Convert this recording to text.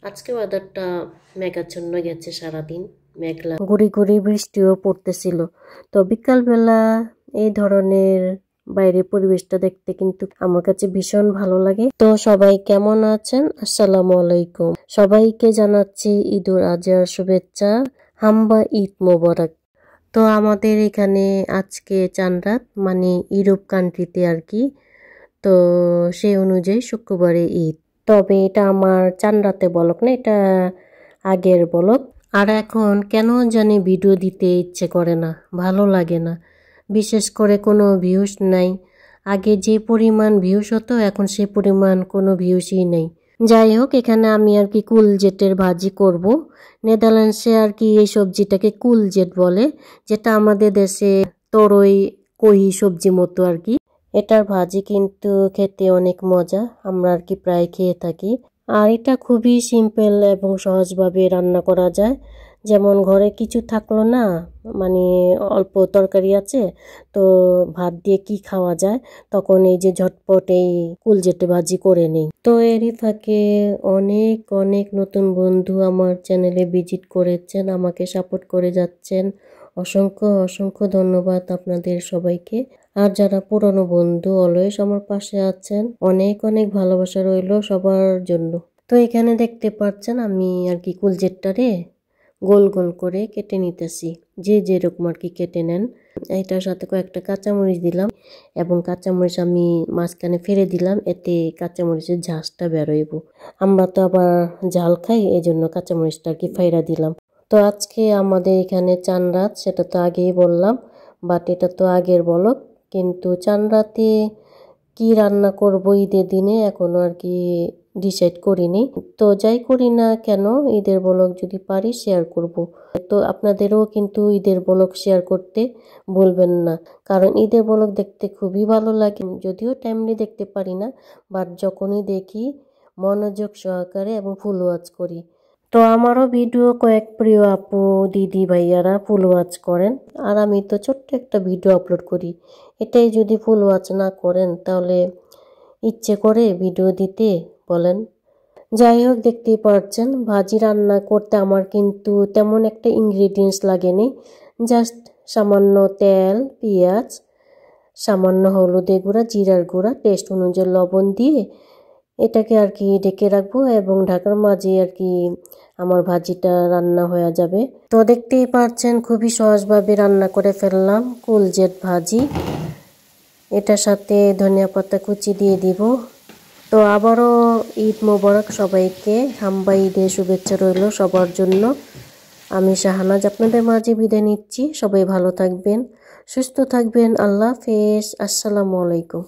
আজকে ওয়েদারটা মেঘাচ্ছন্ন গেছে, সারাদিন মেঘলা, গুড়ি গুড়ি বৃষ্টিও পড়তেছিল। তো বিকালবেলা এই ধরনের বাইরের পরিবেশটা দেখতে কিন্তু আমার কাছে ভীষণ ভালো লাগে। তো সবাই কেমন আছেন? আসসালামু আলাইকুম। সবাইকে জানাচ্ছি ঈদ উল আজহার শুভেচ্ছা, হাম্বা ঈদ মোবারক। তো আমাদের এখানে আজকে চাঁদ রাত, মানে ইউরোপ কান্ট্রিতে আর কি। তো সেই অনুযায়ী শুক্রবারে ঈদ। তবে এটা আমার চাঁদ রাতে বলক না, এটা আগের বলক। আর এখন কেন জানি ভিডিও দিতে ইচ্ছে করে না, ভালো লাগে না। বিশেষ করে কোনো ভিউজ নাই। আগে যে পরিমাণ ভিউজ হতো এখন সে পরিমাণ কোনো ভিউজই নেই। যাই হোক, এখানে আমি আর কি কুলজেটের ভাজি করব। নেদারল্যান্ডসে আর কি এই সবজিটাকে কুলজেট বলে, যেটা আমাদের দেশে তরই কহি সবজি মতো আর কি। এটার ভাজি কিন্তু খেতে অনেক মজা, আমরা আর কি প্রায় খেয়ে থাকি। আর এটা খুবই সিম্পল এবং সহজভাবে রান্না করা যায়। যেমন ঘরে কিছু থাকলো না, মানে অল্প তরকারি আছে, তো ভাত দিয়ে কি খাওয়া যায়, তখন এই যে ঝটপট এই কুলজেটে ভাজি করে নেই। তো এরই ফাঁকে অনেক অনেক নতুন বন্ধু আমার চ্যানেলে ভিজিট করেছেন, আমাকে সাপোর্ট করে যাচ্ছেন। অসংখ্য অসংখ্য ধন্যবাদ আপনাদের সবাইকে। আর যারা পুরনো বন্ধু অলওয়েজ আমার পাশে আছেন, অনেক অনেক ভালোবাসা রইল সবার জন্য। তো এখানে দেখতে পাচ্ছেন আমি আর কি কুলজেটটারে গোল গোল করে কেটে নিতেছি, যে যেরকম আর কি কেটে নেন। এটার সাথে কয়েকটা কাঁচামরিচ দিলাম এবং কাঁচামরিচ আমি মাঝখানে ফেলে দিলাম, এতে কাঁচামরিচের ঝাঁজটা বেরোইব। আমরা তো আবার ঝাল খাই, এই জন্য কাঁচামরিচটা আর কি ফাইরা দিলাম। তো আজকে আমাদের এখানে চাঁদ রাত, সেটা তো আগেই বললাম, বাট এটা তো আগের বলক। কিন্তু চাঁদ রাতে কি রান্না করব ঈদের দিনে এখনো আর কি ডিসাইড করিনি। তো যাই করি না কেন, ঈদের ব্লগ যদি পারি শেয়ার করব। তো আপনাদেরও কিন্তু ঈদের ব্লগ শেয়ার করতে বলবেন না, কারণ ঈদের ব্লগ দেখতে খুবই ভালো লাগে। যদিও টাইমলি দেখতে পারি না, বাট যখনই দেখি মনোযোগ সহকারে এবং ফুল ওয়াচ করি। তো আমারও ভিডিও কয়েক প্রিয় আপু দিদি ভাইয়ারা ফুল ওয়াচ করেন, আর আমি তো ছোট্ট একটা ভিডিও আপলোড করি। এটাই যদি ফুল ওয়াচ না করেন তাহলে ইচ্ছে করে ভিডিও দিতে বলেন। যাই হোক, দেখতেই পাচ্ছেন ভাজি রান্না করতে আমার কিন্তু তেমন একটা ইনগ্রিডিয়েন্টস লাগেনি। জাস্ট সামান্য তেল, পেঁয়াজ, সামান্য হলুদের গুঁড়া, জিরার গুঁড়া, টেস্ট অনুযায়ী লবণ দিয়ে এটাকে আর কি ঢেকে রাখবো এবং ঢাকার মাঝে আর কি আমার ভাজিটা রান্না হয়ে যাবে। তো দেখতেই পাচ্ছেন খুবই সহজভাবে রান্না করে ফেললাম কুলজেট ভাজি। এটার সাথে ধনিয়া পাতা কুচি দিয়ে দিব। তো আবারও ঈদ মোবারক সবাইকে, হাম্বা ঈদের শুভেচ্ছা রইল সবার জন্য। আমি শাহানাজ আপনাদের মাঝে বিদায় নিচ্ছি। সবাই ভালো থাকবেন, সুস্থ থাকবেন। আল্লাহ হাফেজ, আসসালামু আলাইকুম।